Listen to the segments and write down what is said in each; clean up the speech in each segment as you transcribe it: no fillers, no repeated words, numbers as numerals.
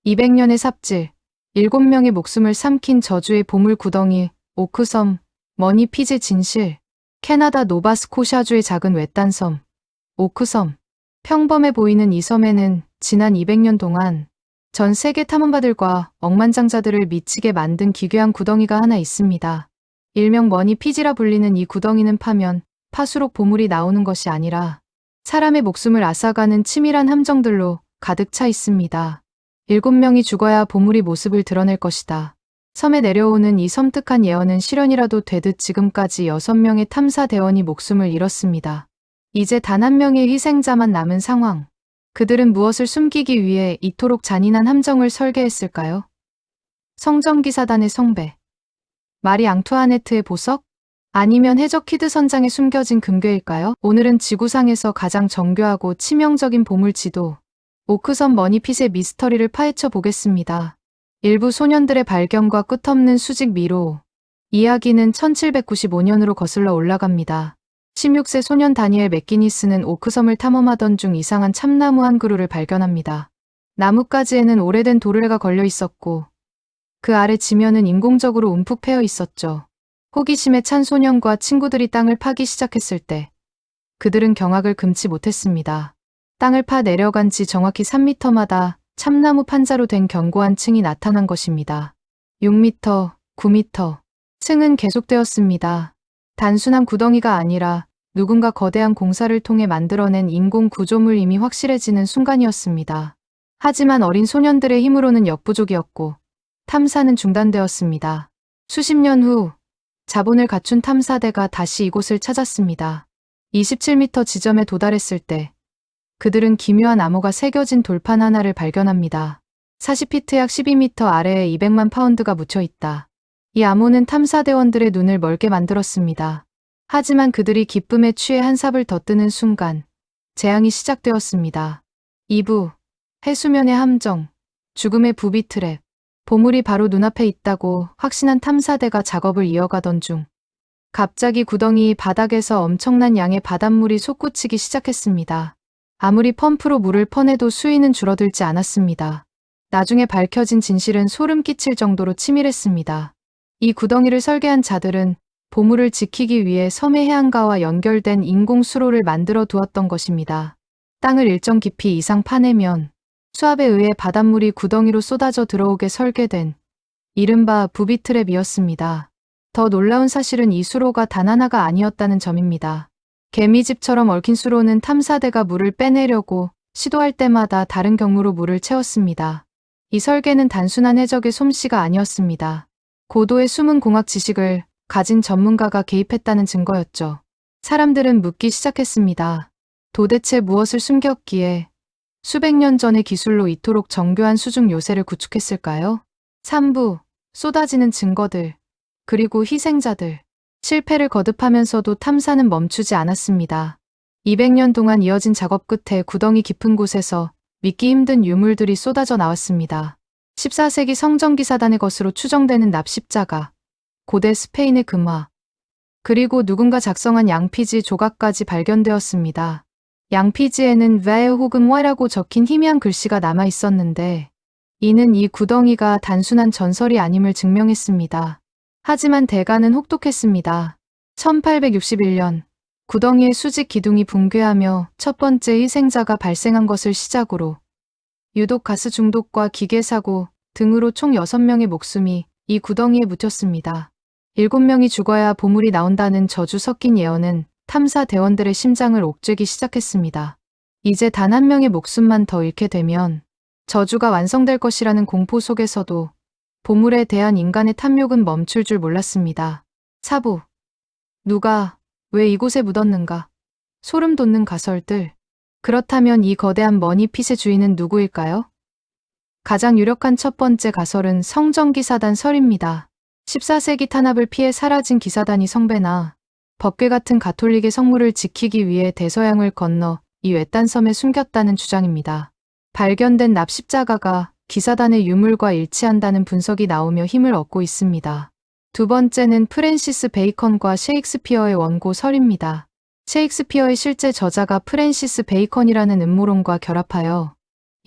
200년의 삽질, 7명의 목숨을 삼킨 저주의 보물 구덩이, 오크섬, 머니 피즈 진실, 캐나다 노바스코샤주의 작은 외딴 섬, 오크섬. 평범해 보이는 이 섬에는 지난 200년 동안 전 세계 탐험가들과 억만장자들을 미치게 만든 기괴한 구덩이가 하나 있습니다. 일명 머니 피지라 불리는 이 구덩이는 파면 파수록 보물이 나오는 것이 아니라 사람의 목숨을 앗아가는 치밀한 함정들로 가득 차 있습니다. 7명이 죽어야 보물이 모습을 드러낼 것이다. 섬에 내려오는 이 섬뜩한 예언은 실현이라도 되듯 지금까지 6명의 탐사대원이 목숨을 잃었습니다. 이제 단 한 명의 희생자만 남은 상황. 그들은 무엇을 숨기기 위해 이토록 잔인한 함정을 설계했을까요? 성전기사단의 성배, 마리 앙투아네트의 보석? 아니면 해적 키드 선장에 숨겨진 금괴일까요? 오늘은 지구상에서 가장 정교하고 치명적인 보물지도, 오크섬 머니핏의 미스터리를 파헤쳐 보겠습니다. 일부 소년들의 발견과 끝없는 수직 미로. 이야기는 1795년으로 거슬러 올라갑니다. 16세 소년 다니엘 맥기니스는 오크섬을 탐험하던 중 이상한 참나무 한 그루를 발견합니다. 나뭇가지에는 오래된 도르래가 걸려 있었고 그 아래 지면은 인공적으로 움푹 패여 있었죠. 호기심에 찬 소년과 친구들이 땅을 파기 시작했을 때 그들은 경악을 금치 못했습니다. 땅을 파 내려간 지 정확히 3m마다 참나무 판자로 된 견고한 층이 나타난 것입니다. 6m, 9m. 층은 계속되었습니다. 단순한 구덩이가 아니라 누군가 거대한 공사를 통해 만들어낸 인공 구조물임이 확실해지는 순간이었습니다. 하지만 어린 소년들의 힘으로는 역부족이었고 탐사는 중단되었습니다. 수십 년 후 자본을 갖춘 탐사대가 다시 이곳을 찾았습니다. 27m 지점에 도달했을 때 그들은 기묘한 암호가 새겨진 돌판 하나를 발견합니다. 40피트 약 12m 아래에 200만 파운드가 묻혀 있다. 이 암호는 탐사대원들의 눈을 멀게 만들었습니다. 하지만 그들이 기쁨에 취해 한 삽을 더 뜨는 순간 재앙이 시작되었습니다. 2부, 해수면의 함정, 죽음의 부비 트랩. 보물이 바로 눈앞에 있다고 확신한 탐사대가 작업을 이어가던 중 갑자기 구덩이 바닥에서 엄청난 양의 바닷물이 솟구치기 시작했습니다. 아무리 펌프로 물을 퍼내도 수위는 줄어들지 않았습니다. 나중에 밝혀진 진실은 소름 끼칠 정도로 치밀했습니다. 이 구덩이를 설계한 자들은 보물을 지키기 위해 섬의 해안가와 연결된 인공 수로를 만들어 두었던 것입니다. 땅을 일정 깊이 이상 파내면 수압에 의해 바닷물이 구덩이로 쏟아져 들어오게 설계된 이른바 부비 트랩이었습니다. 더 놀라운 사실은 이 수로가 단 하나가 아니었다는 점입니다. 개미집처럼 얽힌 수로는 탐사대가 물을 빼내려고 시도할 때마다 다른 경로로 물을 채웠습니다. 이 설계는 단순한 해적의 솜씨가 아니었습니다. 고도의 숨은 공학 지식을 가진 전문가가 개입했다는 증거였죠. 사람들은 묻기 시작했습니다. 도대체 무엇을 숨겼기에 수백 년 전의 기술로 이토록 정교한 수중 요새를 구축했을까요? 3부, 쏟아지는 증거들, 그리고 희생자들. 실패를 거듭하면서도 탐사는 멈추지 않았습니다. 200년 동안 이어진 작업 끝에 구덩이 깊은 곳에서 믿기 힘든 유물들이 쏟아져 나왔습니다. 14세기 성전기사단의 것으로 추정되는 납십자가, 고대 스페인의 금화, 그리고 누군가 작성한 양피지 조각까지 발견되었습니다. 양피지에는 베 혹은 와라고 적힌 희미한 글씨가 남아 있었는데 이는 이 구덩이가 단순한 전설이 아님을 증명했습니다. 하지만 대가는 혹독했습니다. 1861년 구덩이의 수직 기둥이 붕괴하며 첫 번째 희생자가 발생한 것을 시작으로 유독 가스 중독과 기계 사고 등으로 총 6명의 목숨이 이 구덩이에 묻혔습니다. 7명이 죽어야 보물이 나온다는 저주 섞인 예언은 탐사대원들의 심장을 옥죄기 시작했습니다. 이제 단 한 명의 목숨만 더 잃게 되면 저주가 완성될 것이라는 공포 속에서도 보물에 대한 인간의 탐욕은 멈출 줄 몰랐습니다. 사부. 누가, 왜 이곳에 묻었는가? 소름 돋는 가설들. 그렇다면 이 거대한 머니핏의 주인은 누구일까요? 가장 유력한 첫 번째 가설은 성전기사단 설입니다. 14세기 탄압을 피해 사라진 기사단이 성배나 법궤 같은 가톨릭의 성물을 지키기 위해 대서양을 건너 이 외딴 섬에 숨겼다는 주장입니다. 발견된 납십자가가 기사단의 유물과 일치한다는 분석이 나오며 힘을 얻고 있습니다. 두 번째는 프랜시스 베이컨과 셰익스피어의 원고 설입니다. 셰익스피어의 실제 저자가 프랜시스 베이컨이라는 음모론과 결합하여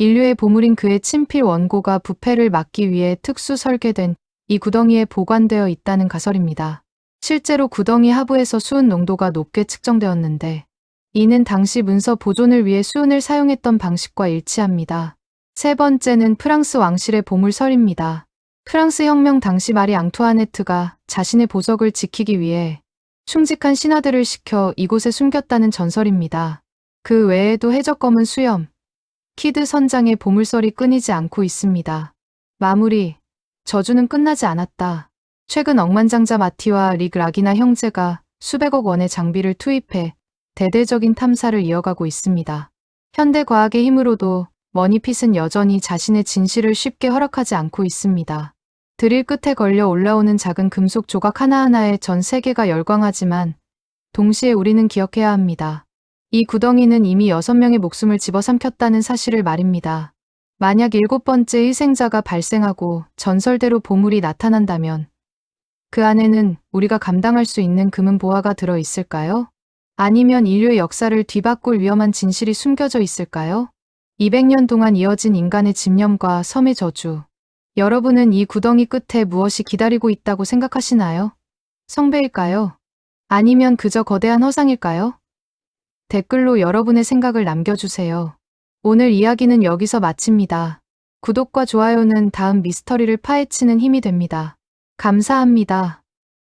인류의 보물인 그의 친필 원고가 부패를 막기 위해 특수 설계된 이 구덩이에 보관되어 있다는 가설입니다. 실제로 구덩이 하부에서 수은 농도가 높게 측정되었는데 이는 당시 문서 보존을 위해 수은을 사용했던 방식과 일치합니다. 세 번째는 프랑스 왕실의 보물설입니다. 프랑스 혁명 당시 마리 앙투아네트가 자신의 보석을 지키기 위해 충직한 신하들을 시켜 이곳에 숨겼다는 전설입니다. 그 외에도 해적검은 수염, 키드 선장의 보물설이 끊이지 않고 있습니다. 마무리, 저주는 끝나지 않았다. 최근 억만장자 마티와 릭 락이나 형제가 수백억 원의 장비를 투입해 대대적인 탐사를 이어가고 있습니다. 현대 과학의 힘으로도 머니핏은 여전히 자신의 진실을 쉽게 허락하지 않고 있습니다. 드릴 끝에 걸려 올라오는 작은 금속 조각 하나하나에 전 세계가 열광하지만 동시에 우리는 기억해야 합니다. 이 구덩이는 이미 6명의 목숨을 집어삼켰다는 사실을 말입니다. 만약 7번째 희생자가 발생하고 전설대로 보물이 나타난다면 그 안에는 우리가 감당할 수 있는 금은 보화가 들어 있을까요? 아니면 인류의 역사를 뒤바꿀 위험한 진실이 숨겨져 있을까요? 200년 동안 이어진 인간의 집념과 섬의 저주. 여러분은 이 구덩이 끝에 무엇이 기다리고 있다고 생각하시나요? 성배일까요? 아니면 그저 거대한 허상일까요? 댓글로 여러분의 생각을 남겨주세요. 오늘 이야기는 여기서 마칩니다. 구독과 좋아요는 다음 미스터리를 파헤치는 힘이 됩니다. 감사합니다.